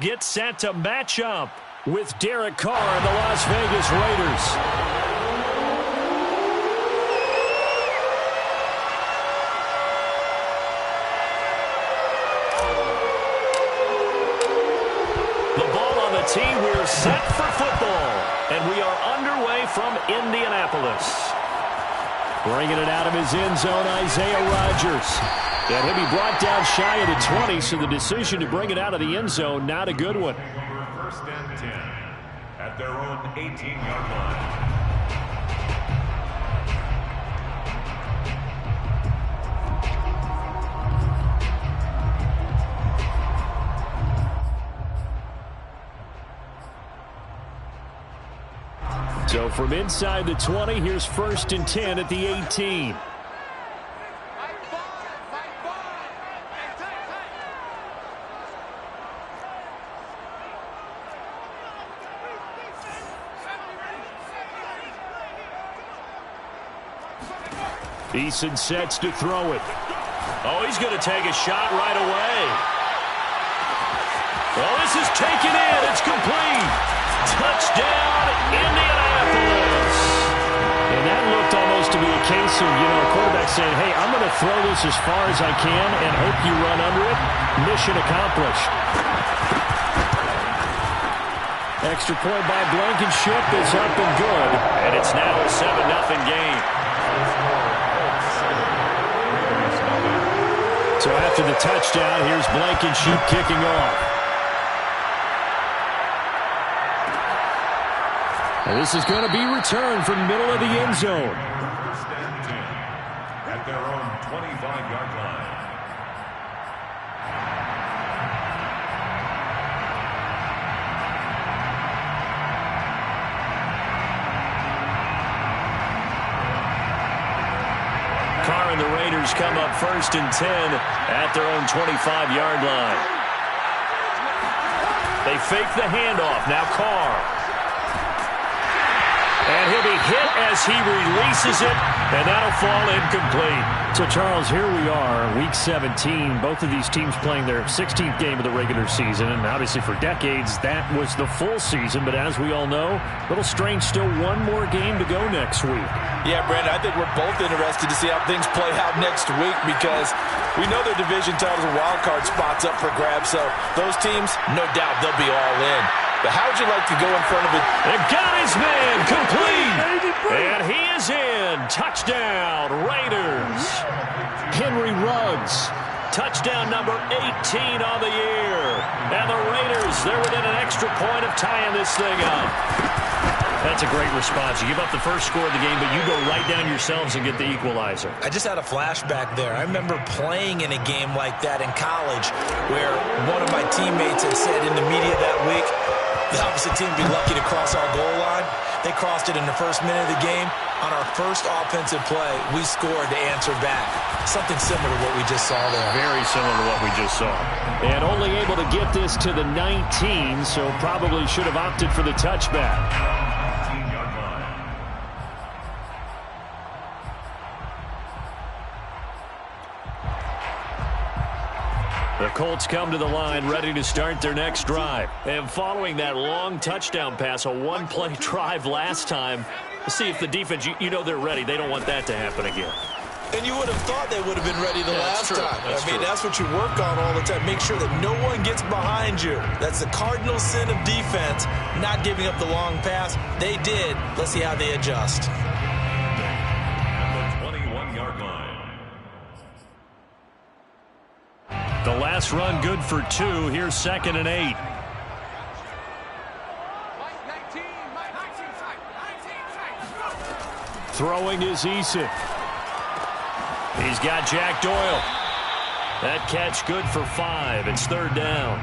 Get set to match up with Derek Carr and the Las Vegas Raiders. The ball on the tee. We're set for football. And we are underway from Indianapolis. Bringing it out of his end zone, Isaiah Rodgers. And he'll be brought down shy of the 20, so the decision to bring it out of the end zone, not a good one. First and 10 at their own 18-yard line. So from inside the 20, here's first and 10 at the 18. Eason sets to throw it. Oh, he's going to take a shot right away. Well, this is taken in. It's complete. Touchdown, Indianapolis. And that looked almost to be a case of, a quarterback saying, hey, I'm going to throw this as far as I can and hope you run under it. Mission accomplished. Extra point by Blankenship is up and good. And it's now a 7-0 game. So after the touchdown, here's Blankenship kicking off. And this is going to be returned from the middle of the end zone. First and 10 at their own 25-yard line. Carr and the Raiders come up first and 10 at their own 25-yard line. They fake the handoff. Now Carr. And he'll be hit as he releases it, and that'll fall incomplete. So, Charles, here we are, Week 17. Both of these teams playing their 16th game of the regular season, and obviously for decades, that was the full season. But as we all know, a little strange, still one more game to go next week. Yeah, Brandon, I think we're both interested to see how things play out next week because we know their division titles and wild card spots up for grabs. So those teams, no doubt, they'll be all in. But how would you like to go in front of it? And got his man complete. And he is in. Touchdown, Raiders. Henry Ruggs. Touchdown number 18 on the year. And the Raiders, they're within an extra point of tying this thing up. That's a great response. You give up the first score of the game, but you go right down yourselves and get the equalizer. I just had a flashback there. I remember playing in a game like that in college where one of my teammates had said in the media that week, the opposite team would be lucky to cross our goal line. They crossed it in the first minute of the game. On our first offensive play, we scored to answer back. Something similar to what we just saw there. Very similar to what we just saw. And only able to get this to the 19, so probably should have opted for the touchback. The Colts come to the line ready to start their next drive. And following that long touchdown pass, a one-play drive last time, let's see if the defense, you know they're ready. They don't want that to happen again. And you would have thought they would have been ready the last time. That's what you work on all the time. Make sure that no one gets behind you. That's the cardinal sin of defense, not giving up the long pass. They did. Let's see how they adjust. At the 21-yard line. The last run good for 2. Here's 2nd and 8. Throwing is Eason. He's got Jack Doyle. That catch good for 5. It's 3rd down.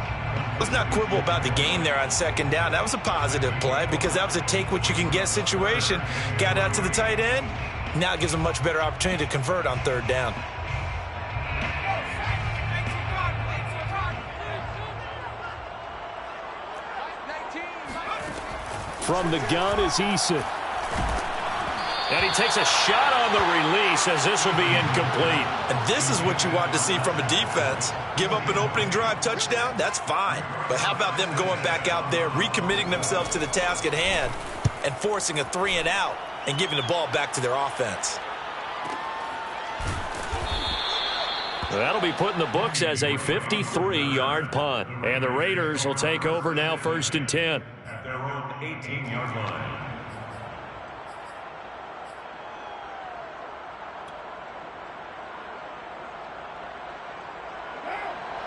Let's not quibble about the gain there on 2nd down. That was a positive play because that was a take-what-you-can-get situation. Got out to the tight end. Now it gives them a much better opportunity to convert on 3rd down. From the gun is Eason. And he takes a shot on the release as this will be incomplete. And this is what you want to see from a defense. Give up an opening drive touchdown, that's fine. But how about them going back out there, recommitting themselves to the task at hand, and forcing a 3-and-out and giving the ball back to their offense? That'll be put in the books as a 53-yard punt. And the Raiders will take over now, 1st and 10. At their own 18-yard line.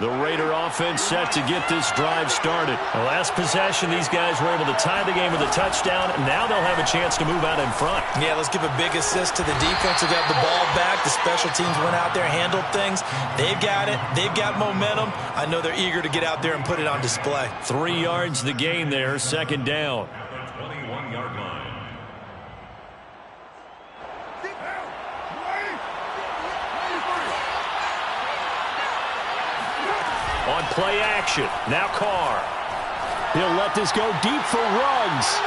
The Raider offense set to get this drive started. The last possession, these guys were able to tie the game with a touchdown, and now they'll have a chance to move out in front. Yeah, let's give a big assist to the defense who got the ball back. The special teams went out there, handled things. They've got it. They've got momentum. I know they're eager to get out there and put it on display. 3 yards the gain there, 2nd down. At the 21-yard line. On play action, now Carr. He'll let this go deep for Ruggs.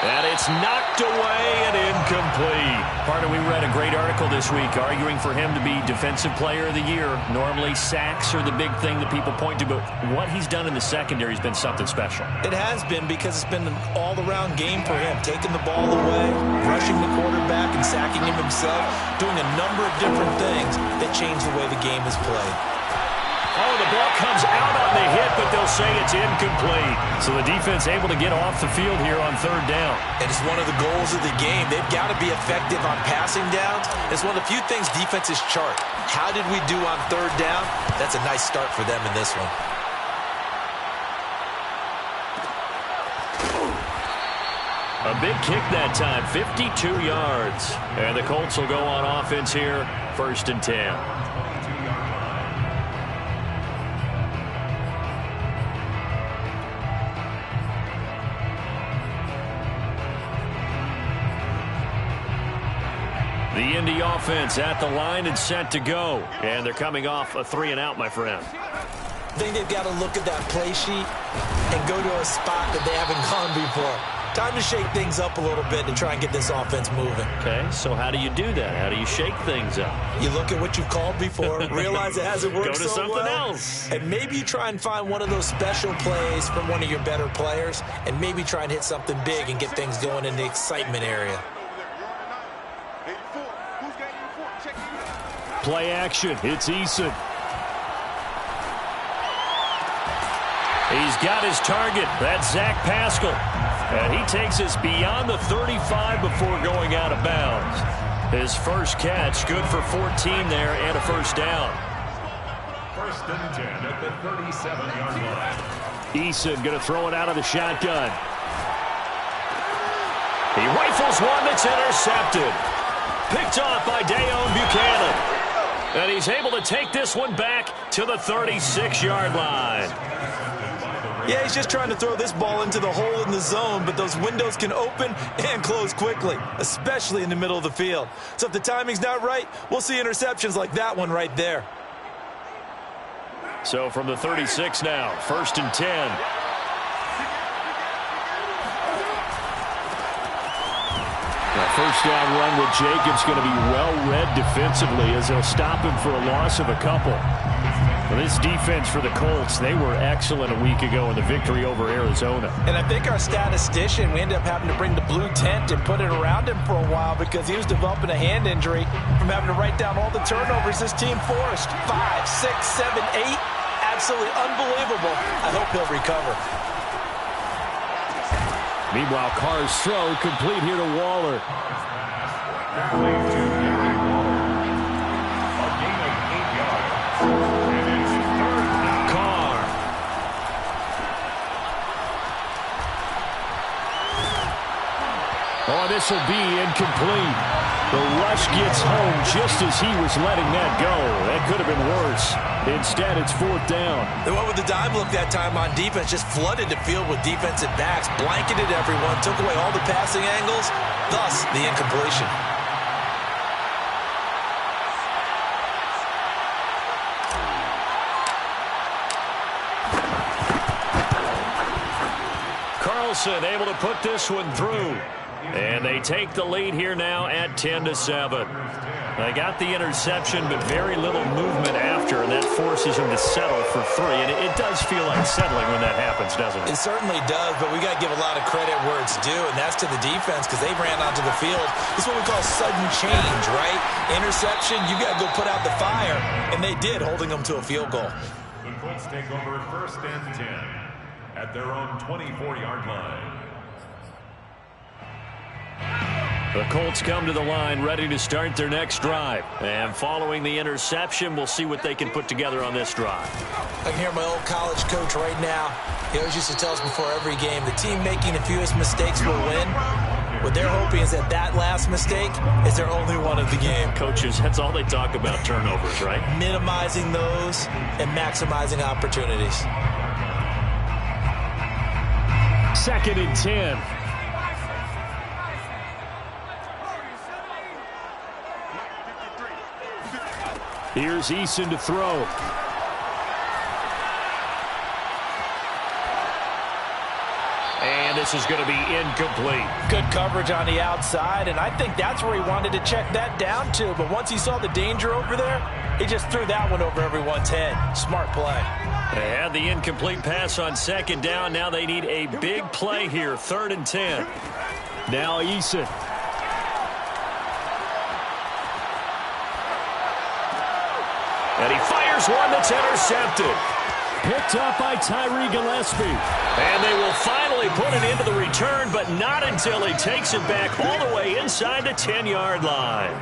And it's knocked away and incomplete. Partner, we read a great article this week arguing for him to be Defensive Player of the Year. Normally, sacks are the big thing that people point to, but what he's done in the secondary has been something special. It has been, because it's been an all-around game for him. Taking the ball away, rushing the quarterback, and sacking him himself. Doing a number of different things that change the way the game is played. Oh, the ball comes out on the hit, but they'll say it's incomplete. So the defense able to get off the field here on 3rd down. And it's one of the goals of the game. They've got to be effective on passing downs. It's one of the few things defenses chart. How did we do on 3rd down? That's a nice start for them in this one. A big kick that time, 52 yards. And the Colts will go on offense here, 1st and 10. The Indy offense at the line and set to go. And they're coming off a 3-and-out, my friend. I think they've got to look at that play sheet and go to a spot that they haven't gone before. Time to shake things up a little bit to try and get this offense moving. Okay, so how do you do that? How do you shake things up? You look at what you've called before, realize it hasn't worked Go to so something well, else. and maybe you try and find one of those special plays from one of your better players, and maybe try and hit something big and get things going in the excitement area. Play action. It's Eason. He's got his target. That's Zach Pascal. And he takes us beyond the 35 before going out of bounds. His first catch, good for 14 there and a 1st down. 1st and 10 at the 37-yard line. Eason going to throw it out of the shotgun. He rifles one that's intercepted. Picked off by Dayon Buchanan. And he's able to take this one back to the 36-yard line. Yeah, he's just trying to throw this ball into the hole in the zone, but those windows can open and close quickly, especially in the middle of the field. So if the timing's not right, we'll see interceptions like that one right there. So from the 36 now, 1st and 10. First down run with Jacobs going to be well read defensively as they'll stop him for a loss of a couple. Well, this defense for the Colts, they were excellent a week ago in the victory over Arizona. And I think our statistician, we ended up having to bring the blue tent and put it around him for a while because he was developing a hand injury from having to write down all the turnovers this team forced. 5, 6, 7, 8. Absolutely unbelievable. I hope he'll recover. Meanwhile, Carr's throw complete here to Waller. Carr. Oh, this will be incomplete. The rush gets home just as he was letting that go. That could have been worse. Instead, it's 4th down. They went with the dime look that time on defense, just flooded the field with defensive backs, blanketed everyone, took away all the passing angles, thus the incompletion. Carlson able to put this one through. And they take the lead here now at 10-7. They got the interception, but very little movement after, and that forces them to settle for 3. And it does feel like settling when that happens, doesn't it? It certainly does, but we got to give a lot of credit where it's due, and that's to the defense because they ran onto the field. This is what we call sudden change, right? Interception, you got to go put out the fire, and they did, holding them to a field goal. The Colts take over 1st and 10 at their own 24-yard line. The Colts come to the line ready to start their next drive. And following the interception, we'll see what they can put together on this drive. I can hear my old college coach right now. He always used to tell us before every game, the team making the fewest mistakes will win. What they're hoping is that last mistake is their only one of the game. Coaches, that's all they talk about, turnovers, right? Minimizing those and maximizing opportunities. 2nd and 10. Here's Eason to throw. And this is going to be incomplete. Good coverage on the outside, and I think that's where he wanted to check that down to. But once he saw the danger over there, he just threw that one over everyone's head. Smart play. They had the incomplete pass on 2nd down. Now they need a big play here. 3rd and 10. Now Eason. And he fires one that's intercepted. Picked up by Tyree Gillespie. And they will finally put it into the return, but not until he takes it back all the way inside the 10-yard line.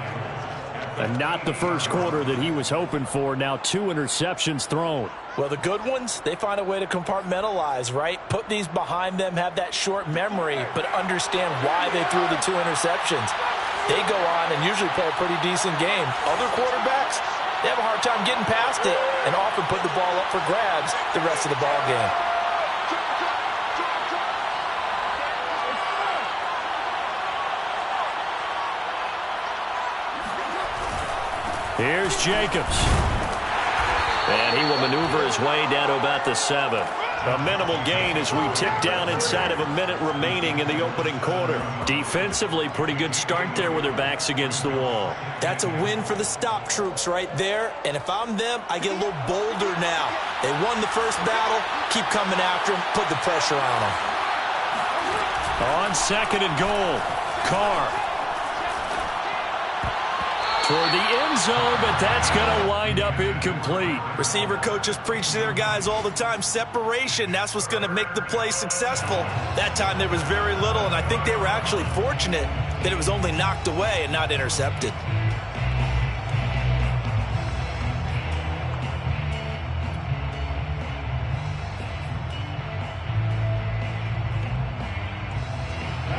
And not the first quarter that he was hoping for. Now 2 interceptions thrown. Well, the good ones, they find a way to compartmentalize, right? Put these behind them, have that short memory, but understand why they threw the 2 interceptions. They go on and usually play a pretty decent game. Other quarterbacks, they have a hard time getting past it and often put the ball up for grabs the rest of the ball game. Here's Jacobs. And he will maneuver his way down to about the 7. A minimal gain as we tick down inside of a minute remaining in the opening quarter. Defensively, pretty good start there with their backs against the wall. That's a win for the stop troops right there. And if I'm them, I get a little bolder now. They won the first battle. Keep coming after them. Put the pressure on them. On 2nd and goal, Carr. Toward the end zone, but that's going to wind up incomplete. Receiver coaches preach to their guys all the time. Separation, that's what's going to make the play successful. That time there was very little, and I think they were actually fortunate that it was only knocked away and not intercepted.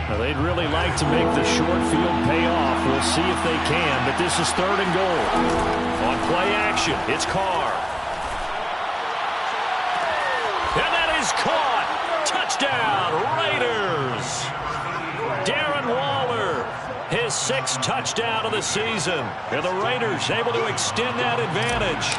Now, they'd really like to make the short field pay off. We'll see if they can, but this is 3rd and goal. On play action, it's Carr. And that is caught. Touchdown, Raiders. Darren Waller, his 6th touchdown of the season. And the Raiders able to extend that advantage.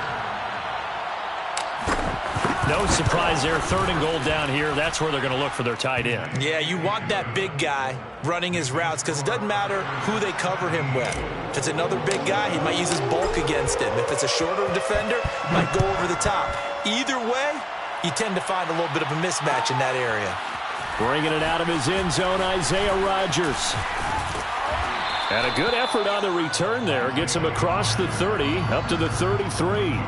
No surprise there, 3rd and goal down here. That's where they're going to look for their tight end. Yeah, you want that big guy running his routes because it doesn't matter who they cover him with. If it's another big guy, he might use his bulk against him. If it's a shorter defender, he might go over the top. Either way, you tend to find a little bit of a mismatch in that area. Bringing it out of his end zone, Isaiah Rodgers. And a good effort on the return there. Gets him across the 30, up to the 33.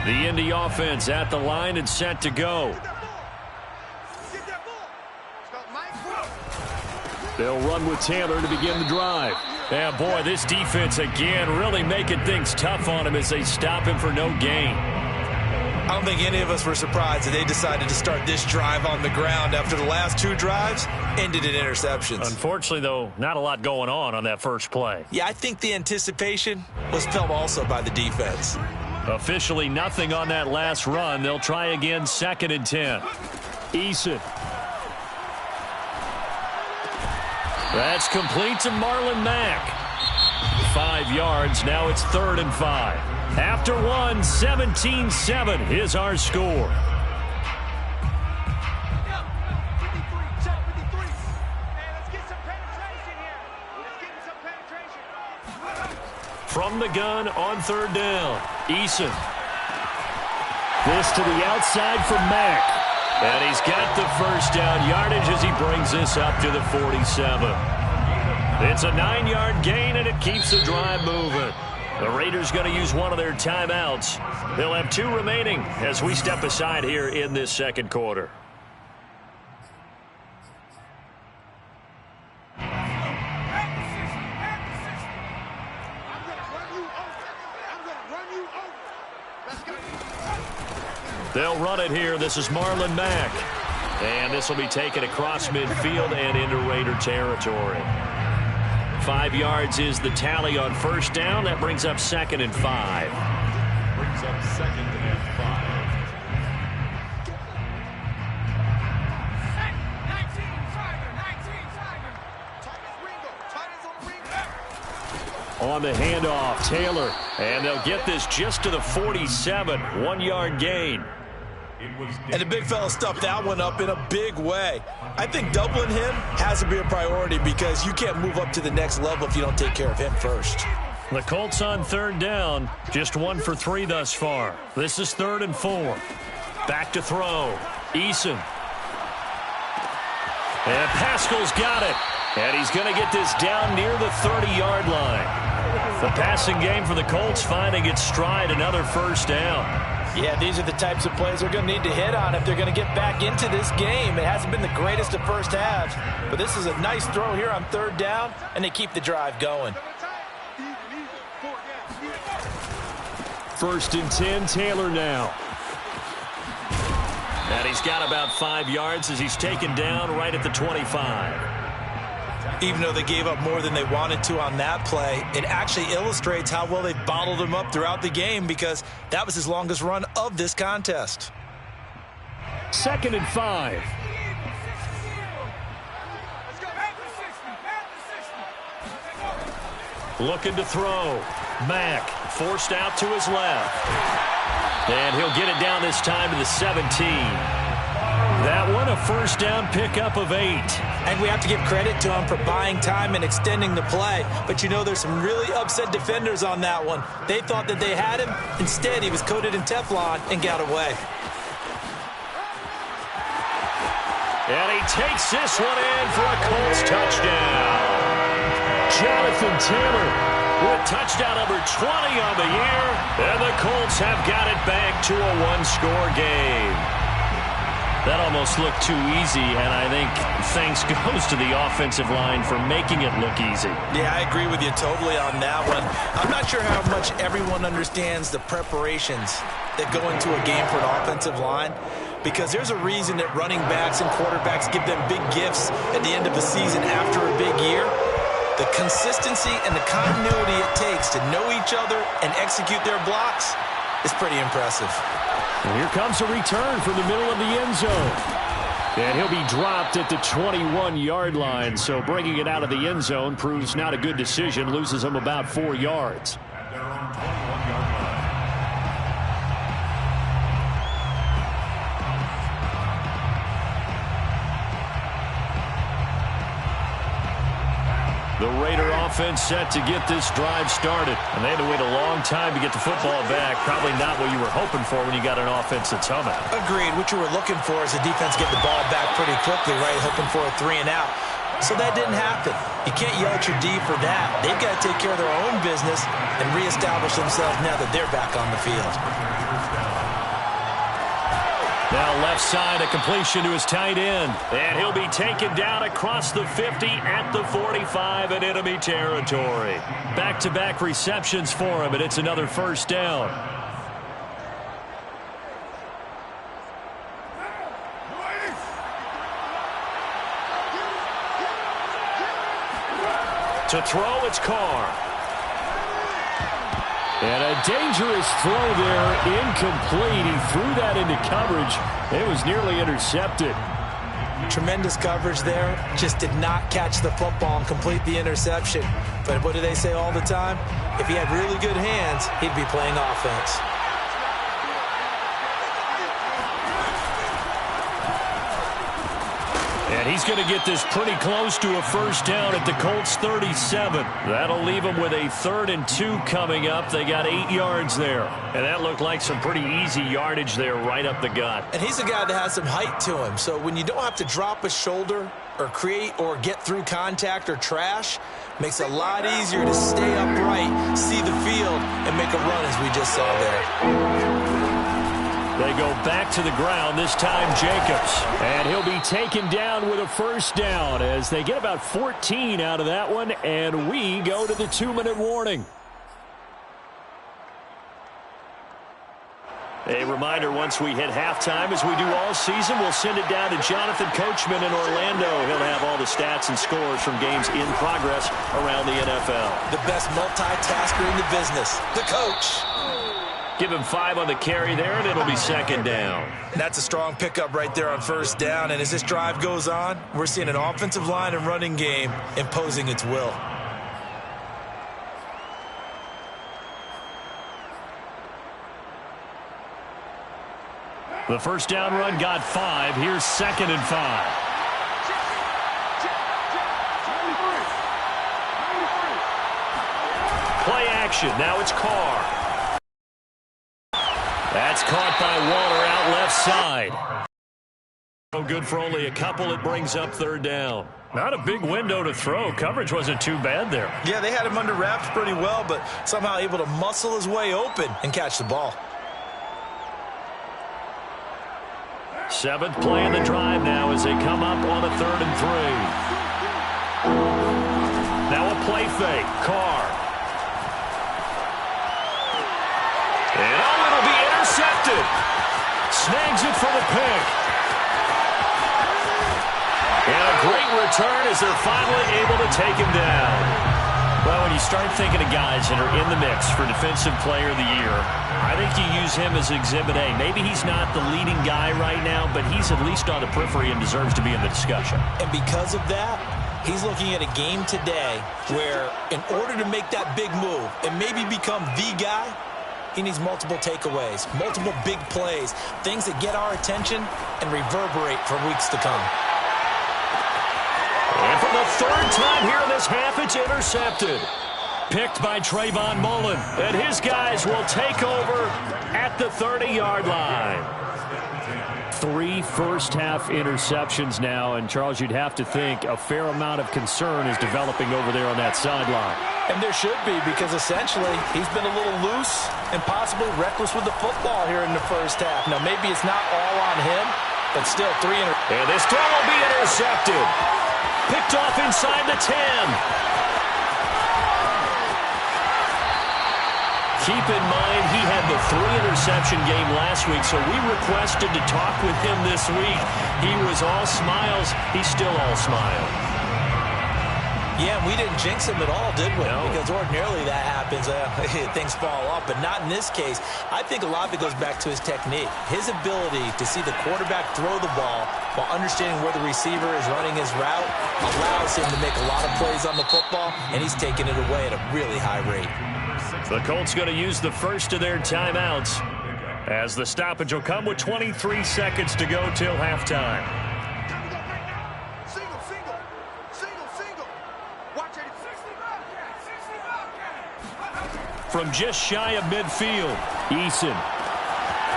The Indy offense at the line and set to go. They'll run with Taylor to begin the drive. And boy, this defense again really making things tough on him as they stop him for no gain. I don't think any of us were surprised that they decided to start this drive on the ground after the last 2 drives ended in interceptions. Unfortunately, though, not a lot going on that first play. Yeah, I think the anticipation was felt also by the defense. Officially nothing on that last run. They'll try again, 2nd and 10. Eason. That's complete to Marlon Mack. 5 yards. Now it's 3rd and 5. After one, 17-7 is our score. From the gun on 3rd down, Eason. This to the outside for Mack. And he's got the first down yardage as he brings this up to the 47. It's a 9-yard gain, and it keeps the drive moving. The Raiders going to use one of their timeouts. They'll have 2 remaining as we step aside here in this second quarter. They'll run it here. This is Marlon Mack. And this will be taken across midfield and into Raider territory. 5 yards is the tally on first down. That brings up 2nd and 5. Brings up 2nd and 5. On the handoff, Taylor. And they'll get this just to the 47. 1-yard gain. And the big fella stuffed that one up in a big way. I think doubling him has to be a priority because you can't move up to the next level if you don't take care of him first. The Colts on 3rd down, just 1 for 3 thus far. This is 3rd and 4. Back to throw. Eason. And Pascal's got it. And he's going to get this down near the 30-yard line. The passing game for the Colts finding its stride, another first down. Yeah, these are the types of plays they're going to need to hit on if they're going to get back into this game. It hasn't been the greatest of first halves, but this is a nice throw here on 3rd down, and they keep the drive going. 1st and 10, Taylor now. And he's got about 5 yards as he's taken down right at the 25. Even though they gave up more than they wanted to on that play, it actually illustrates how well they've bottled him up throughout the game because that was his longest run of this contest. 2nd and 5. Looking to throw. Mack forced out to his left. And he'll get it down this time to the 17. That one, a first down pickup of 8. And we have to give credit to him for buying time and extending the play. But you know there's some really upset defenders on that one. They thought that they had him. Instead, he was coated in Teflon and got away. And he takes this one in for a Colts touchdown. Jonathan Taylor with touchdown number 20 on the year. And the Colts have got it back to a 1-score game. That almost looked too easy, and I think thanks goes to the offensive line for making it look easy. Yeah, I agree with you totally on that one. I'm not sure how much everyone understands the preparations that go into a game for an offensive line, because there's a reason that running backs and quarterbacks give them big gifts at the end of the season after a big year. The consistency and the continuity it takes to know each other and execute their blocks is pretty impressive. And here comes a return from the middle of the end zone. And he'll be dropped at the 21-yard line. So bringing it out of the end zone proves not a good decision. Loses him about 4 yards. At their own 21-yard line. The Raider offense set to get this drive started. And they had to wait a long time to get the football back. Probably not what you were hoping for when you got an offense that's humming. Agreed. What you were looking for is the defense get the ball back pretty quickly, right? Hoping for a 3 and out. So that didn't happen. You can't yell at your D for that. They've got to take care of their own business and reestablish themselves now that they're back on the field. Now left side, a completion to his tight end. And he'll be taken down across the 50 at the 45 in enemy territory. Back-to-back receptions for him, and it's another first down. To throw, it's Carr. And a dangerous throw there, incomplete. He threw that into coverage. It was nearly intercepted. Tremendous coverage there. Just did not catch the football and complete the interception. But what do they say all the time? If he had really good hands, he'd be playing offense. And he's going to get this pretty close to a first down at the Colts 37. That'll leave him with a 3rd and 2 coming up. They got 8 yards there. And that looked like some pretty easy yardage there right up the gut. And he's a guy that has some height to him. So when you don't have to drop a shoulder or create or get through contact or trash, makes it a lot easier to stay upright, see the field, and make a run as we just saw there. They go back to the ground, this time Jacobs. And he'll be taken down with a first down as they get about 14 out of that one, and we go to the 2-minute warning. A reminder, once we hit halftime, as we do all season, we'll send it down to Jonathan Coachman in Orlando. He'll have all the stats and scores from games in progress around the NFL. The best multitasker in the business, the coach. Give him 5 on the carry there, and it'll be 2nd down. That's a strong pickup right there on first down. And as this drive goes on, we're seeing an offensive line and running game imposing its will. The first down run got 5. Here's 2nd and 5. Play action. Now it's Carr. That's caught by Waller out left side. So good for only a couple. It brings up 3rd down. Not a big window to throw. Coverage wasn't too bad there. Yeah, they had him under wraps pretty well, but somehow able to muscle his way open and catch the ball. 7th play in the drive now as they come up on a 3rd and 3. Now a play fake. Carr. And it'll be intercepted. Snags it for the pick. And a great return as they're finally able to take him down. Well, when you start thinking of guys that are in the mix for Defensive Player of the Year, I think you use him as Exhibit A. Maybe he's not the leading guy right now, but he's at least on the periphery and deserves to be in the discussion. And because of that, he's looking at a game today where in order to make that big move and maybe become the guy, he needs multiple takeaways, multiple big plays, things that get our attention and reverberate for weeks to come. And for the 3rd time here in this half, it's intercepted. Picked by Trayvon Mullen. And his guys will take over at the 30-yard line. 3 first-half interceptions now. And, Charles, you'd have to think a fair amount of concern is developing over there on that sideline. And there should be, because essentially he's been a little loose and possibly reckless with the football here in the first half. Now, maybe it's not all on him, but still 3 And this throw will be intercepted. Picked off inside the 10. Keep in mind, he had the 3-interception game last week, so we requested to talk with him this week. He was all smiles. He's still all smile. Yeah, we didn't jinx him at all, did we? No. Because ordinarily that happens. Things fall off, but not in this case. I think a lot of it goes back to his technique. His ability to see the quarterback throw the ball while understanding where the receiver is running his route allows him to make a lot of plays on the football, and he's taking it away at a really high rate. The Colts going to use the first of their timeouts as the stoppage will come with 23 seconds to go till halftime. From just shy of midfield, Eason.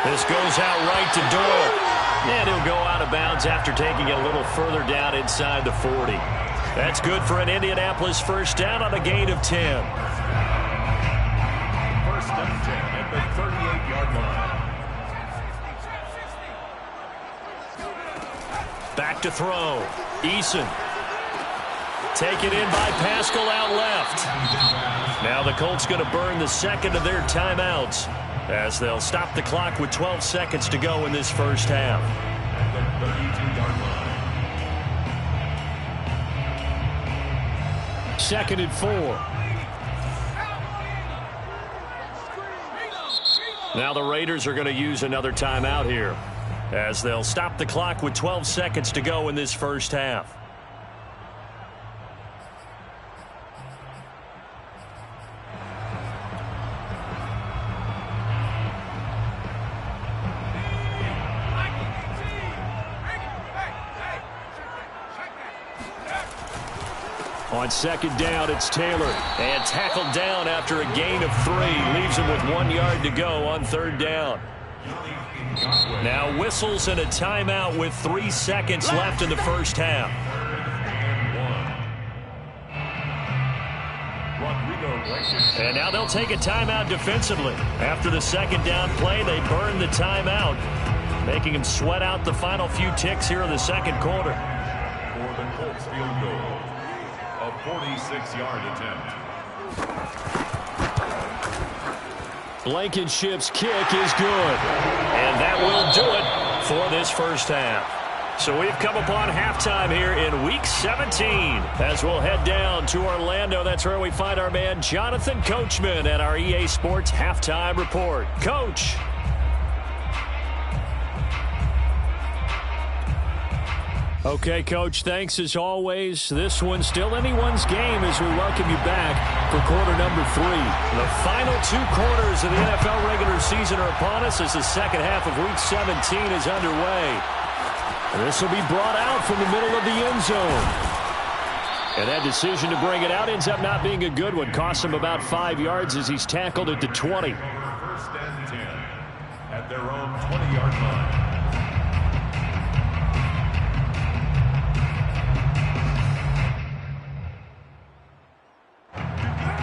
This goes out right to Doyle. And he'll go out of bounds after taking it a little further down inside the 40. That's good for an Indianapolis first down on a gain of 10. First and 10 at the 38-yard line. Back to throw. Eason. Taken in by Pascal out left. Now the Colts going to burn the second of their timeouts as they'll stop the clock with 12 seconds to go in this first half. At the 32-yard line. 2nd and 4. Now the Raiders are going to use another timeout here. as they'll stop the clock with 12 seconds to go in this first half. On second down, it's Taylor. And tackled down after a gain of 3. Leaves him with 1 yard to go on third down. Now whistles and a timeout with 3 seconds left in the first half. And now they'll take a timeout defensively. After the second down play, they burn the timeout, making him sweat out the final few ticks here in the second quarter. For the Colts field goal. A 46-yard attempt. Blankenship's kick is good. And that will do it for this first half. So we've come upon halftime here in Week 17. As we'll head down to Orlando, that's where we find our man Jonathan Coachman at our EA Sports Halftime Report. Coach. Okay, Coach, thanks as always. This one's still anyone's game as we welcome you back for quarter number 3. The final 2 quarters of the NFL regular season are upon us as the second half of Week 17 is underway. And this will be brought out from the middle of the end zone. And that decision to bring it out ends up not being a good one. Costs him about 5 yards as he's tackled at the 20. First and 10 at their own 20-yard line.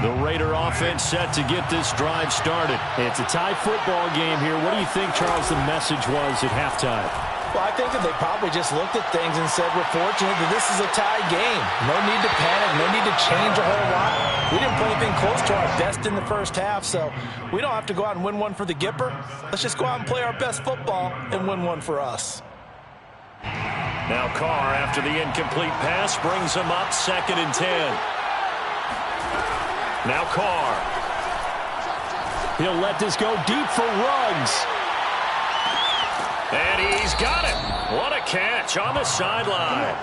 The Raider offense set to get this drive started. It's a tie football game here. What do you think, Charles, the message was at halftime? Well, I think that they probably just looked at things and said, we're fortunate that this is a tie game. No need to panic. No need to change a whole lot. We didn't play anything close to our best in the first half, so we don't have to go out and win one for the Gipper. Let's just go out and play our best football and win one for us. Now Carr, after the incomplete pass, brings him up 2nd and 10. Now Carr. He'll let this go deep for Ruggs. And he's got it. What a catch on the sideline.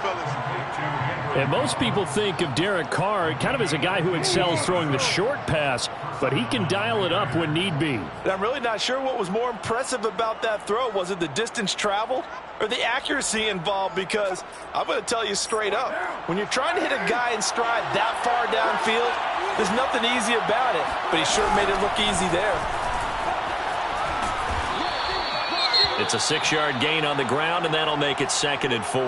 And most people think of Derek Carr kind of as a guy who excels throwing the short pass, but he can dial it up when need be. I'm really not sure what was more impressive about that throw. Was it the distance traveled or the accuracy involved? Because I'm going to tell you straight up, when you're trying to hit a guy in stride that far downfield, there's nothing easy about it, but he sure made it look easy there. It's a 6-yard gain on the ground, and that'll make it 2nd and 4.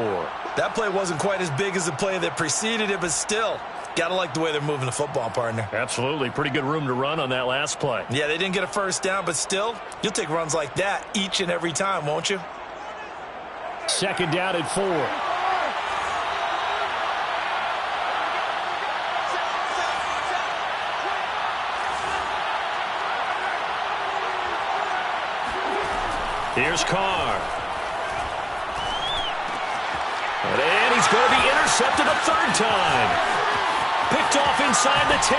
That play wasn't quite as big as the play that preceded it, but still, got to like the way they're moving the football, partner. Absolutely. Pretty good room to run on that last play. Yeah, they didn't get a first down, but still, you'll take runs like that each and every time, won't you? 2nd down and 4. Here's Carr. And he's going to be intercepted a 3rd time. Picked off inside the 10.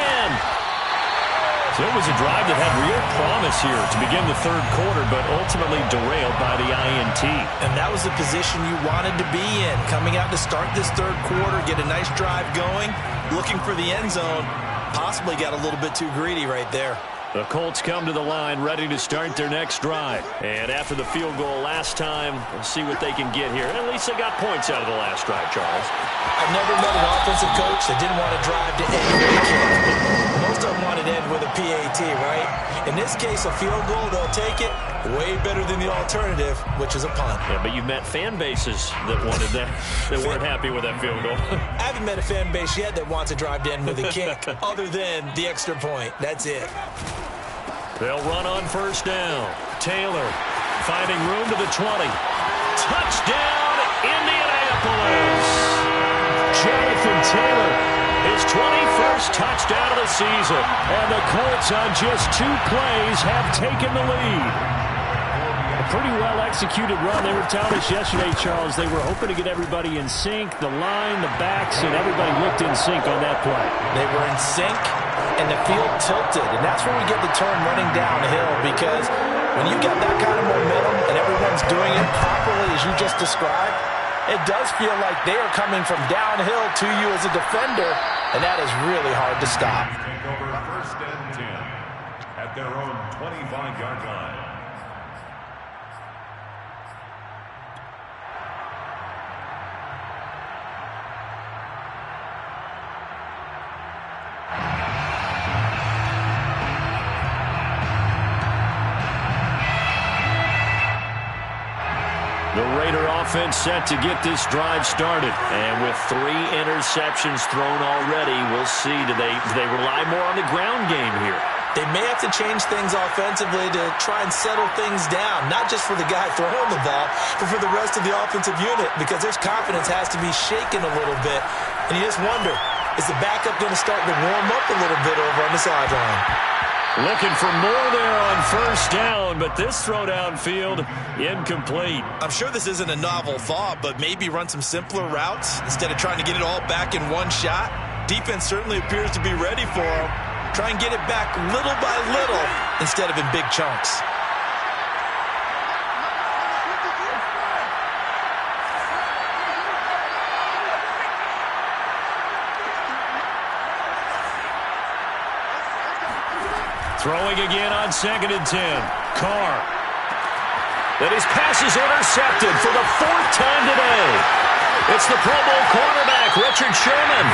So it was a drive that had real promise here to begin the 3rd quarter, but ultimately derailed by the INT. And that was the position you wanted to be in. Coming out to start this 3rd quarter, get a nice drive going, looking for the end zone. Possibly got a little bit too greedy right there. The Colts come to the line ready to start their next drive. And after the field goal last time, we'll see what they can get here. And at least they got points out of the last drive, Charles. I've never met an offensive coach that didn't want to drive to end with a kick. Most of them want to end with a PAT, right? In this case, a field goal, they'll take it. Way better than the alternative, which is a punt. Yeah, but you've met fan bases that wanted that, that weren't happy with that field goal. I haven't met a fan base yet that wants to drive to end with a kick, other than the extra point. That's it. They'll run on 1st down. Taylor finding room to the 20. Touchdown, Indianapolis! Jonathan Taylor, his 21st touchdown of the season. And the Colts on just 2 plays have taken the lead. A pretty well-executed run. They were telling us yesterday, Charles, they were hoping to get everybody in sync. The line, the backs, and everybody looked in sync on that play. They were in sync, and the field tilted. And that's where we get the term running downhill, because When you got that kind of momentum and everyone's doing it properly as you just described, it does feel like they are coming from downhill to you as a defender, and that is really hard to stop. Take over 1st and 10 at their own 25-yard line. The Raider offense set to get this drive started. And with 3 interceptions thrown already, we'll see. Do they rely more on the ground game here? They may have to change things offensively to try and settle things down, not just for the guy throwing the ball, but for the rest of the offensive unit, because their confidence has to be shaken a little bit. And you just wonder, is the backup going to start to warm up a little bit over on the sideline? Looking for more there on 1st down, but this throw downfield, incomplete. I'm sure this isn't a novel thought, but maybe run some simpler routes instead of trying to get it all back in one shot. Defense certainly appears to be ready for him. Try and get it back little by little instead of in big chunks. Throwing again on 2nd and 10. Carr. And his pass is intercepted for the 4th time today. It's the Pro Bowl cornerback, Richard Sherman.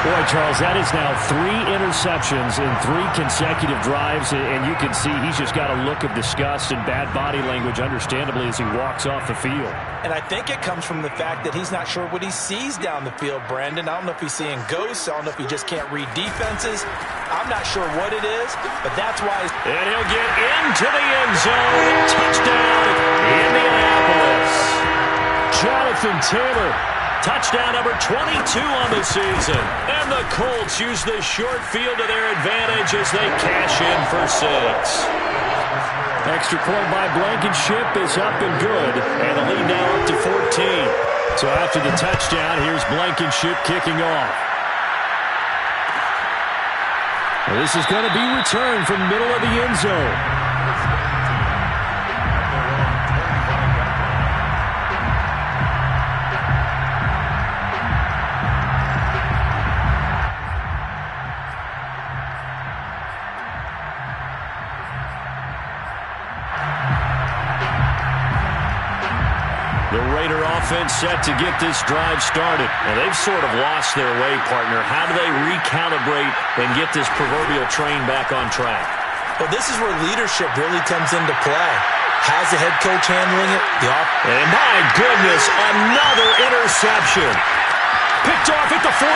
Boy, Charles, that is now 3 interceptions in 3 consecutive drives, and you can see he's just got a look of disgust and bad body language, understandably, as he walks off the field. And I think it comes from the fact that he's not sure what he sees down the field, Brandon. I don't know if he's seeing ghosts. I don't know if he just can't read defenses. I'm not sure what it is, but that's why. And he'll get into the end zone. Touchdown, Indianapolis. Jonathan Taylor. Touchdown number 22 on the season. And the Colts use the short field to their advantage as they cash in for 6. Extra point by Blankenship is up and good. And the lead now up to 14. So after the touchdown, here's Blankenship kicking off. Well, this is going to be returned from middle of the end zone. The Raider offense set to get this drive started. And they've sort of lost their way, partner. How do they recalibrate and get this proverbial train back on track? Well, this is where leadership really comes into play. How's the head coach handling it? And my goodness, another interception. Picked off at the 14.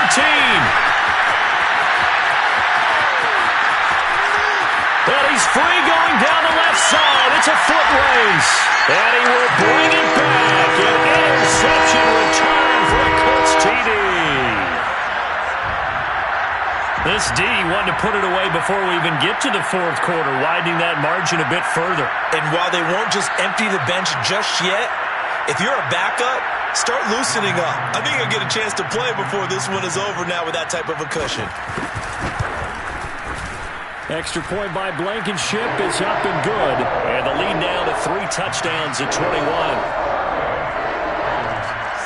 And he's free going down the left side. It's a foot race. And he will bring it back. An interception return for a Colts TD. This D wanted to put it away before we even get to the 4th quarter, widening that margin a bit further. And while they won't just empty the bench just yet, if you're a backup, start loosening up. I think you'll get a chance to play before this one is over now with that type of a cushion. Extra point by Blankenship is up and good. And the lead now to 3 touchdowns at 21.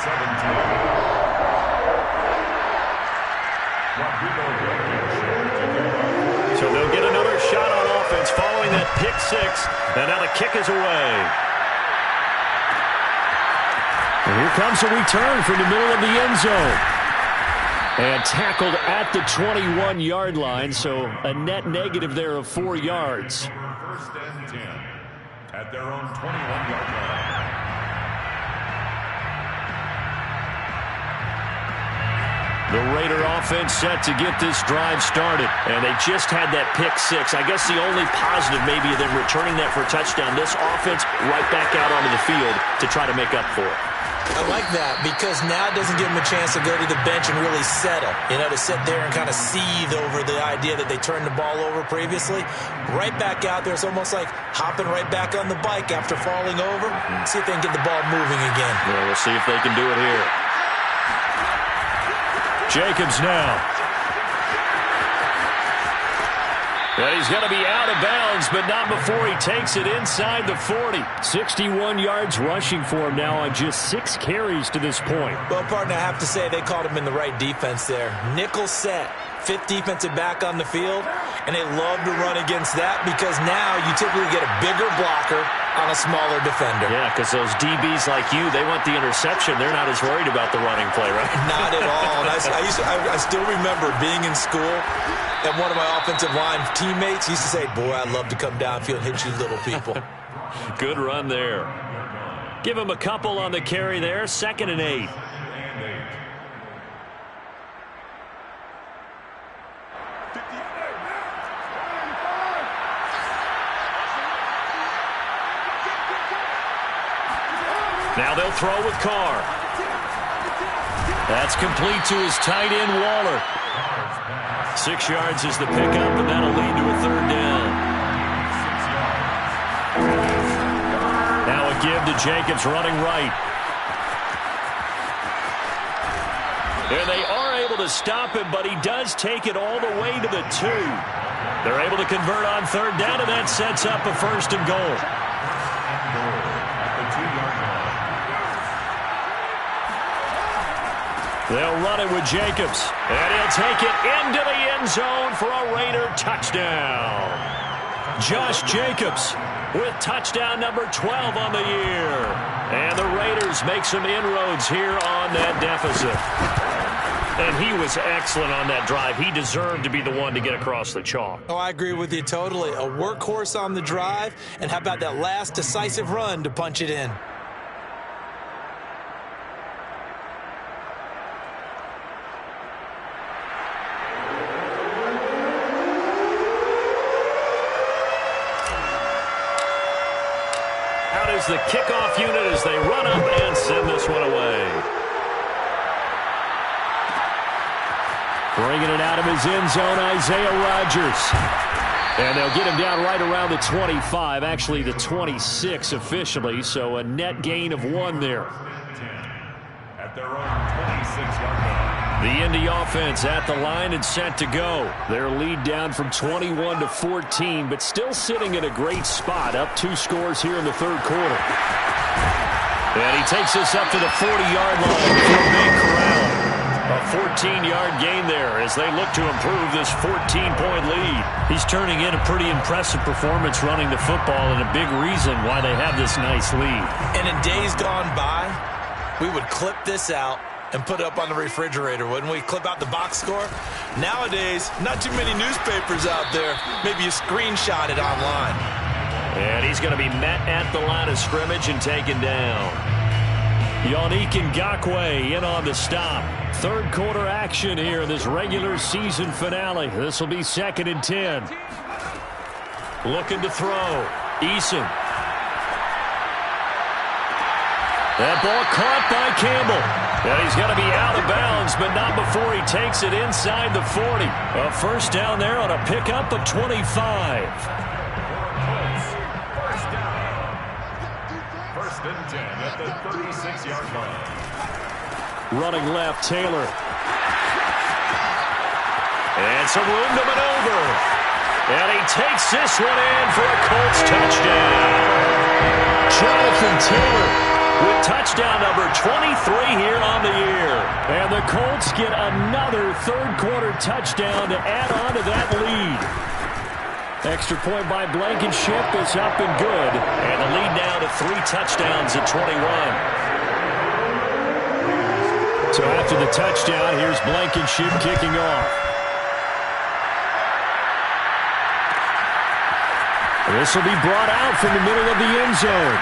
17. So they'll get another shot on offense following that pick 6. And now the kick is away. And here comes a return from the middle of the end zone. And tackled at the 21-yard line, so a net negative there of 4 yards. 1st and 10 at their own 21-yard line. The Raider offense set to get this drive started. And they just had that pick 6. I guess the only positive maybe of them returning that for a touchdown. This offense right back out onto the field to try to make up for it. I like that because now it doesn't give them a chance to go to the bench and really settle. You know, to sit there and kind of seethe over the idea that they turned the ball over previously. Right back out there. It's almost like hopping right back on the bike after falling over. See if they can get the ball moving again. Yeah, we'll see if they can do it here. Jacobs now. And he's going to be out of bounds, but not before he takes it inside the 40. 61 yards rushing for him now on just 6 carries to this point. Well, partner, I have to say they called him in the right defense there. Nickel set, 5th defensive back on the field, and they love to run against that because now you typically get a bigger blocker on a smaller defender. Yeah, because those DBs like you, they want the interception. They're not as worried about the running play, right? Not at all. And I still remember being in school, and one of my offensive line teammates used to say, boy, I'd love to come downfield and hit you little people. Good run there. Give him a couple on the carry there. 2nd and 8. Now they'll throw with Carr. That's complete to his tight end, Waller. 6 yards is the pickup, and that'll lead to a 3rd down. Now a give to Jacobs running right. And they are able to stop him, but he does take it all the way to the 2. They're able to convert on 3rd down, and that sets up a 1st and goal. They'll run it with Jacobs, and he'll take it into the end zone for a Raider touchdown. Josh Jacobs with touchdown number 12 on the year. And the Raiders make some inroads here on that deficit. And he was excellent on that drive. He deserved to be the one to get across the chalk. Oh, I agree with you totally. A workhorse on the drive, and how about that last decisive run to punch it in? Is the kickoff unit as they run up and send this one away. Bringing it out of his end zone, Isaiah Rodgers. And they'll get him down right around the 25, actually the 26 officially, so a net gain of 1 there. At their own 26-yard line. The Indy offense at the line and set to go. Their lead down from 21 to 14, but still sitting in a great spot, up 2 scores here in the 3rd quarter. And he takes this up to the 40-yard line for a big crowd. A 14-yard gain there as they look to improve this 14-point lead. He's turning in a pretty impressive performance running the football, and a big reason why they have this nice lead. And in days gone by, we would clip this out and put it up on the refrigerator, wouldn't we? Clip out the box score. Nowadays, not too many newspapers out there. Maybe you screenshot it online. And he's going to be met at the line of scrimmage and taken down. Yannick Ngakoue in on the stop. 3rd quarter action here in this regular season finale. This will be 2nd and 10. Looking to throw. Eason. That ball caught by Campbell. And he's going to be out of bounds, but not before he takes it inside the 40. A 1st down there on a pickup of 25. First down. 1st and 10 at the 36-yard line. Running left, Taylor. And some room to maneuver. And he takes this one in for a Colts touchdown. Jonathan Taylor with touchdown number 23 here on the year. And the Colts get another 3rd quarter touchdown to add on to that lead. Extra point by Blankenship is up and good. And the lead now to 3 touchdowns at 21. So after the touchdown, here's Blankenship kicking off. This will be brought out from the middle of the end zone.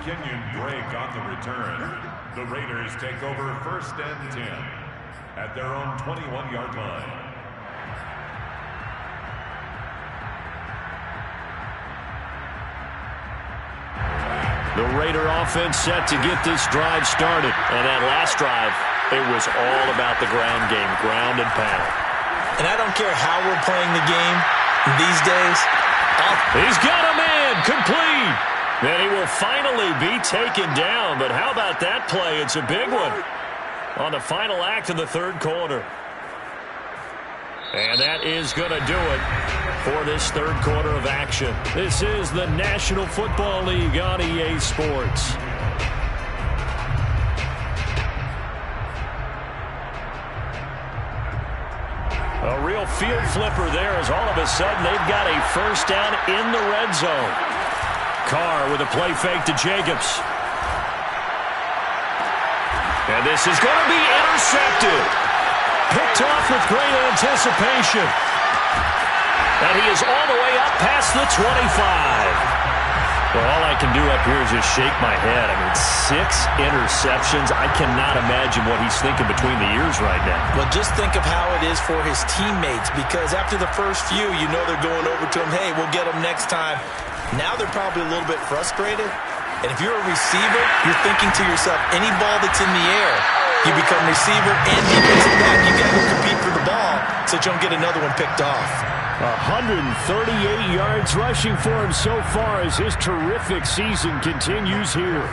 Kenyon Drake on the return. The Raiders take over 1st and 10 at their own 21-yard line. The Raider offense set to get this drive started. And that last drive, it was all about the ground game, ground and pound. And I don't care how we're playing the game these days. He's got a man, complete. And he will finally be taken down. But how about that play? It's a big one. on the final act of the third quarter. And that is going to do it for this third quarter of action. This is the National Football League on EA Sports. A real field flipper there as all of a sudden they've got a first down in the red zone. Carr with a play fake to Jacobs. And this is going to be intercepted. Picked off with great anticipation. And he is all the way up past the 25. Well, all I can do up here is just shake my head. I mean, 6 interceptions. I cannot imagine what he's thinking between the ears right now. Well, just think of how it is for his teammates, because after the first few, you know they're going over to him, hey, we'll get him next time. Now they're probably a little bit frustrated. And if you're a receiver, you're thinking to yourself, any ball that's in the air, you become receiver and defensive back. You got to compete for the ball so that you don't get another one picked off. 138 yards rushing for him so far as his terrific season continues here.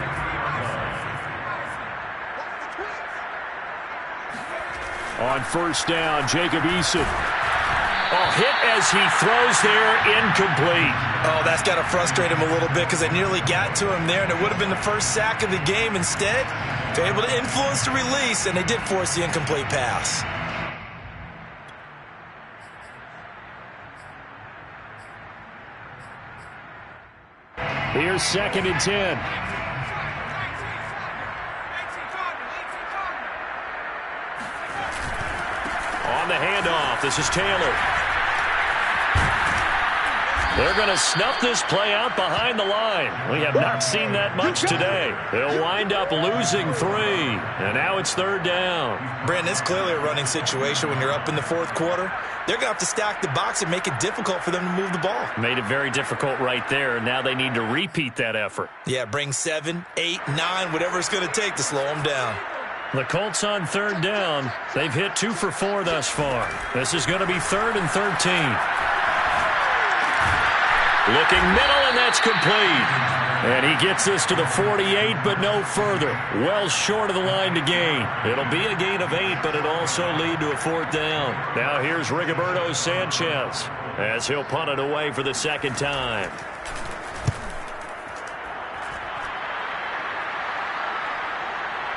On first down, Jacob Eason. Oh, hit as he throws there, incomplete. Oh, that's got to frustrate him a little bit because they nearly got to him there, and it would have been the first sack of the game. Instead, they're able to influence the release, and they did force the incomplete pass. Here's 2nd and 10. On the handoff, this is Taylor. They're going to snuff this play out behind the line. We have not seen that much today. They'll wind up losing 3. And now it's 3rd down. Brandon, it's clearly a running situation when you're up in the 4th quarter. They're going to have to stack the box and make it difficult for them to move the ball. Made it very difficult right there. Now they need to repeat that effort. Yeah, bring 7, 8, 9, whatever it's going to take to slow them down. The Colts on 3rd down. They've hit 2 for 4 thus far. This is going to be 3rd and 13. Looking middle, and that's complete. And he gets this to the 48, but no further. Well short of the line to gain. It'll be a gain of 8, but it'll also lead to a 4th down. Now here's Rigoberto Sanchez as he'll punt it away for the 2nd time.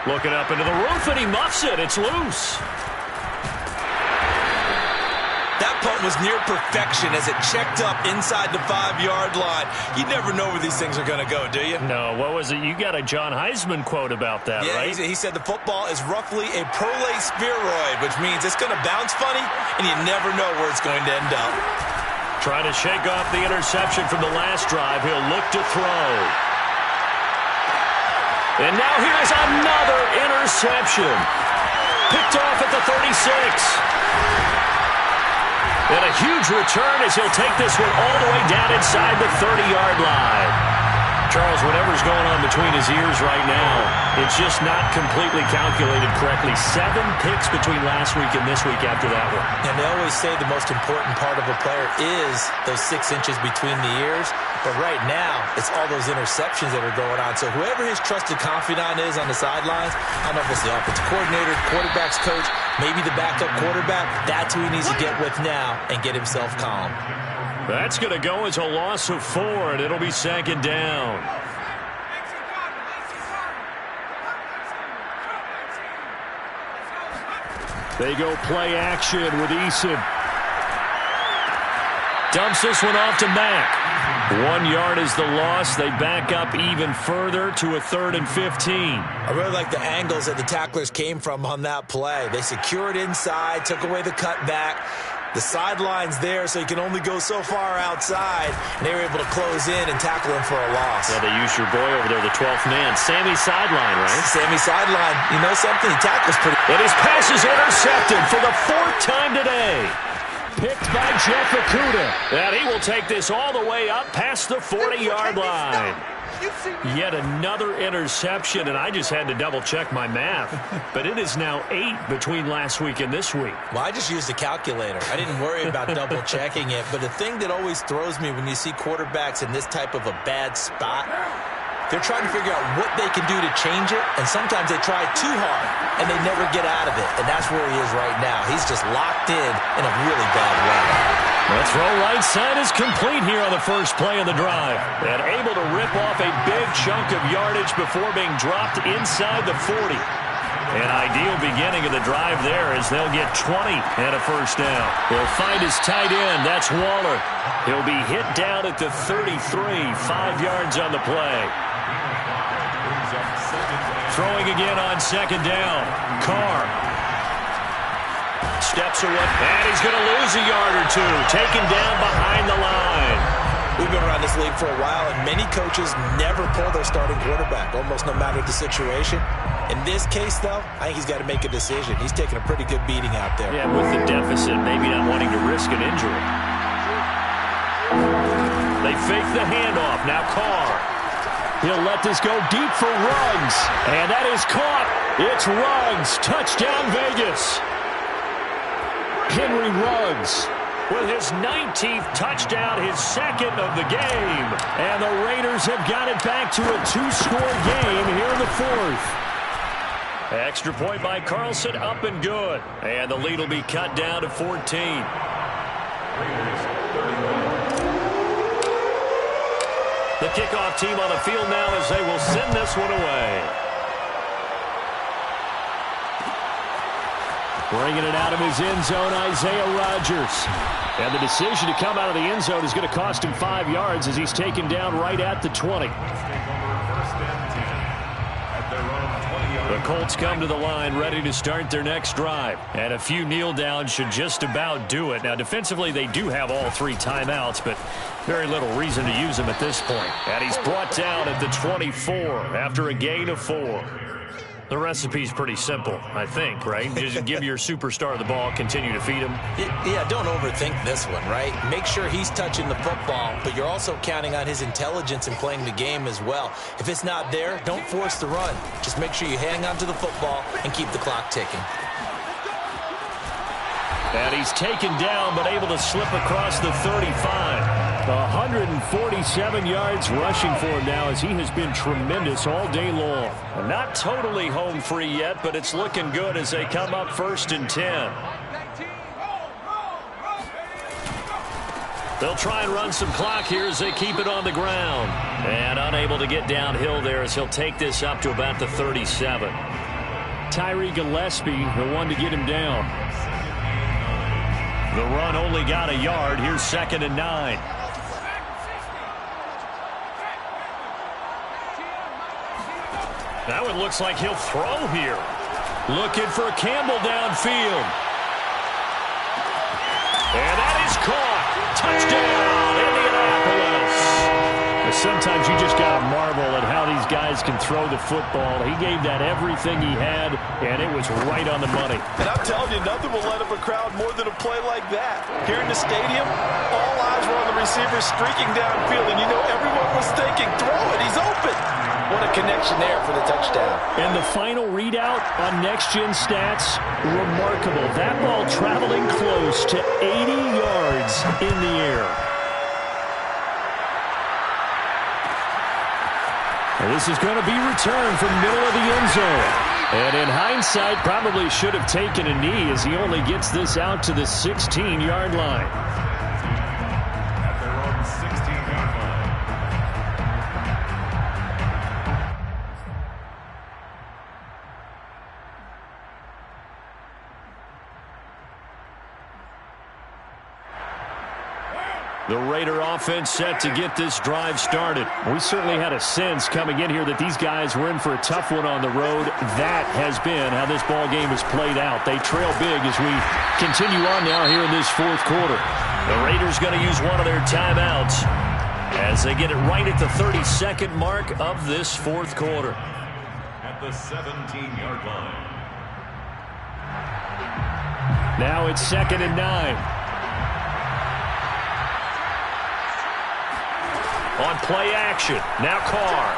Looking up into the roof, and he muffs it. It's loose. That punt was near perfection as it checked up inside the 5-yard line. You never know where these things are going to go, do you? No, what was it? You got a John Heisman quote about that, yeah, right? He said the football is roughly a prolate spheroid, which means it's going to bounce funny, and you never know where it's going to end up. Trying to shake off the interception from the last drive. He'll look to throw. And now here's another interception. Picked off at the 36. And a huge return as he'll take this one all the way down inside the 30-yard line. Charles, whatever's going on between his ears right now, it's just not completely calculated correctly. 7 picks between last week and this week after that one. And they always say the most important part of a player is those 6 inches between the ears. But right now, it's all those interceptions that are going on. So whoever his trusted confidant is on the sidelines, I don't know if it's the offensive coordinator, quarterback's coach, maybe the backup quarterback, that's who he needs to get with now and get himself calm. That's going to go as a loss of 4, and it'll be 2nd down. They go play action with Eason. Dumps this one off to Mack. 1 yard is the loss. They back up even further to a 3rd and 15. I really like the angles that the tacklers came from on that play. They secured inside, took away the cutback. The sideline's there, so you can only go so far outside, and they were able to close in and tackle him for a loss. Yeah, they used your boy over there, the 12th man. Sammy sideline, right? Sammy sideline. You know something? He tackles pretty. And his pass is intercepted for the 4th time today. Picked by Jeff Okudah. And he will take this all the way up past the 40-yard line. Yet another interception, and I just had to double-check my math. But it is now 8 between last week and this week. Well, I just used a calculator. I didn't worry about double-checking it. But the thing that always throws me when you see quarterbacks in this type of a bad spot They're trying to figure out what they can do to change it, and sometimes they try too hard, and they never get out of it, and that's where he is right now. He's just locked in a really bad way. The throw right side is complete here on the first play of the drive. And able to rip off a big chunk of yardage before being dropped inside the 40. An ideal beginning of the drive there as they'll get 20 and a first down. They'll find his tight end. That's Waller. He'll be hit down at the 33, 5 yards on the play. Throwing again on second down. Carr. Steps away, and he's going to lose a yard or two. Taken down behind the line. We've been around this league for a while, and many coaches never pull their starting quarterback, almost no matter the situation. In this case, though, I think he's got to make a decision. He's taking a pretty good beating out there. Yeah, with the deficit, maybe not wanting to risk an injury. They fake the handoff. Now Carr. He'll let this go deep for Ruggs. And that is caught. It's Ruggs. Touchdown, Vegas. Henry Ruggs with his 19th touchdown, his second of the game. And the Raiders have got it back to a 2-score game here in the fourth. Extra point by Carlson, up and good. And the lead will be cut down to 14. The kickoff team on the field now as they will send this one away. Bringing it out of his end zone, Isaiah Rodgers. And the decision to come out of the end zone is going to cost him 5 yards as he's taken down right at the 20. The Colts come to the line ready to start their next drive. And a few kneel downs should just about do it. Now, defensively, they do have all 3 timeouts, but very little reason to use them at this point. And he's brought down at the 24 after a gain of 4. The recipe's pretty simple, I think, right? Just give your superstar the ball, continue to feed him. Yeah, don't overthink this one, right? Make sure he's touching the football, but you're also counting on his intelligence in playing the game as well. If it's not there, don't force the run. Just make sure you hang on to the football and keep the clock ticking. And he's taken down, but able to slip across the 35. 147 yards rushing for him now as he has been tremendous all day long. Not totally home free yet, but it's looking good as they come up 1st and 10. They'll try and run some clock here as they keep it on the ground. And unable to get downhill there as he'll take this up to about the 37. Tyree Gillespie, the one to get him down. The run only got a yard. Here's 2nd and 9. That one looks like he'll throw here. Looking for Campbell downfield. And that is caught. Touchdown, Indianapolis. Sometimes you just got to marvel at how these guys can throw the football. He gave that everything he had, and it was right on the money. And I'm telling you, nothing will let up a crowd more than a play like that. Here in the stadium, all eyes were on the receiver streaking downfield, and you know everyone was thinking, throw it, he's open. What a connection there for the touchdown. And the final readout on Next Gen Stats, remarkable. That ball traveling close to 80 yards in the air. And this is going to be returned from middle of the end zone. And in hindsight, probably should have taken a knee as he only gets this out to the 16-yard line. At their own 16-yard line. The Raider offense set to get this drive started. We certainly had a sense coming in here that these guys were in for a tough one on the road. That has been how this ball game has played out. They trail big as we continue on now here in this 4th quarter. The Raiders going to use one of their timeouts as they get it right at the 32nd mark of this 4th quarter. At the 17-yard line. Now it's 2nd and 9. On play action, now Carr.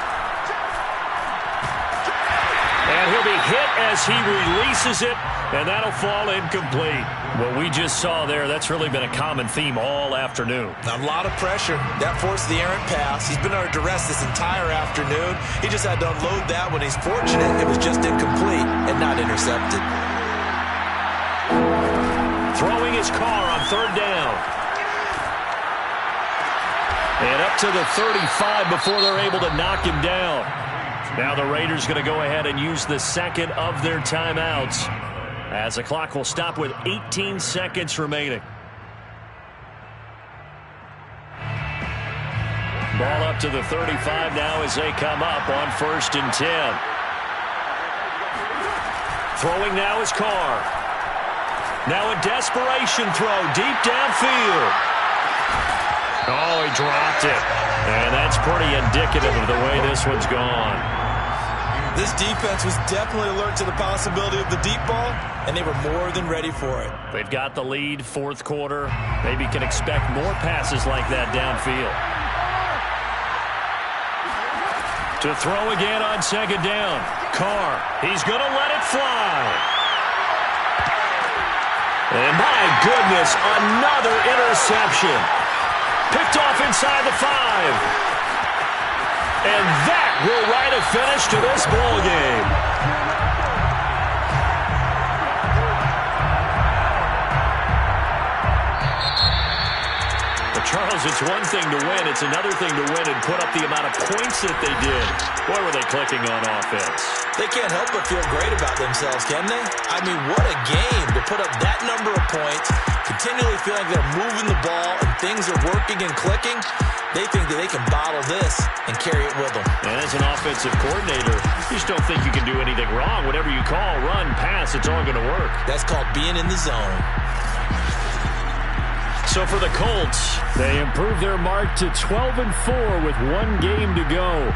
And he'll be hit as he releases it And that'll fall incomplete. What we just saw there, that's really been a common theme all afternoon. A lot of pressure. That forced the errant pass. He's been under duress this entire afternoon. He just had to unload that when he's fortunate. It was just incomplete and not intercepted. Throwing his car on third down. And up to the 35 before they're able to knock him down. Now the Raiders going to go ahead and use the second of their timeouts, as the clock will stop with 18 seconds remaining. Ball up to the 35 now as they come up on 1st and 10. Throwing now is Carr. Now a desperation throw deep downfield. Oh, he dropped it. And that's pretty indicative of the way this one's gone. This defense was definitely alert to the possibility of the deep ball, and they were more than ready for it. They've got the lead, fourth quarter. Maybe can expect more passes like that downfield. To throw again on second down. Carr, he's going to let it fly. And my goodness, another interception. Picked off inside the 5. And that will write a finish to this ball game. But Charles, it's one thing to win. It's another thing to win and put up the amount of points that they did. Boy, were they clicking on offense. They can't help but feel great about themselves, can they? I mean, what a game to put up that number of points, continually feel like they're moving the ball and things are working and clicking. They think that they can bottle this and carry it with them. And as an offensive coordinator, you just don't think you can do anything wrong. Whatever you call, run, pass, it's all going to work. That's called being in the zone. So for the Colts, they improve their mark to 12-4 with one game to go.